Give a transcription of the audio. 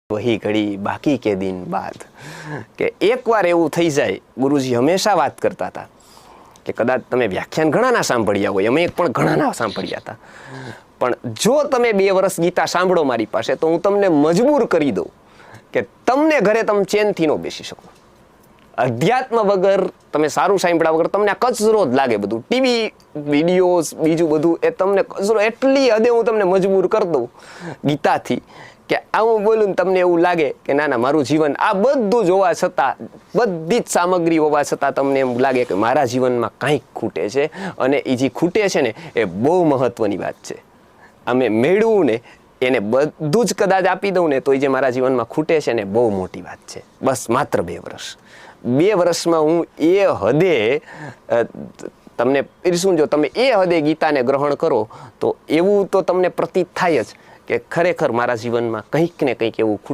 वही घड़ी बाकी के दिन बाद કે એકવાર એવું થઈ જાય. ગુરુજી હંમેશા વાત કરતા હતા કે કદાચ તમે વ્યાખ્યાન ઘણાના સાંભળ્યા હોય, અમે પણ ઘણાના સાંભળ્યા હતા, પણ જો તમે 2 વર્ષ ગીતા સાંભળો મારી પાસે તો હું તમને મજબૂર કરી દઉં કે તમને ઘરે તમે ચેનથી ન બેસી શકો. અધ્યાત્મ વગર, તમે સારું સાંભળ્યા વગર તમને કચરો જ લાગે. બધું ટીવી વિડીયોઝ બીજું બધું એ તમને કચરો. એટલી હદે હું તમને મજબૂર કરી દઉં ગીતાથી કે આવું બોલું ને તમને એવું લાગે કે ના ના, મારું જીવન આ બધું જ હોવા છતાં, બધી જ સામગ્રી હોવા છતાં તમને એમ લાગે કે મારા જીવનમાં કાંઈક ખૂટે છે. અને એ જે ખૂટે છે ને એ બહુ મહત્વની વાત છે. અમે મેળવું ને એને બધું જ કદાચ આપી દઉં ને તો એ જે મારા જીવનમાં ખૂટે છે ને બહુ મોટી વાત છે. બસ માત્ર 2 વર્ષ. 2 વર્ષમાં હું એ હદે તમને પીરસું. જો તમે એ હદે ગીતાને ગ્રહણ કરો તો એવું તો તમને પ્રતીત થાય જ કે ખરેખર મારા જીવનમાં કંઈક ને કંઈક એવું ખૂટે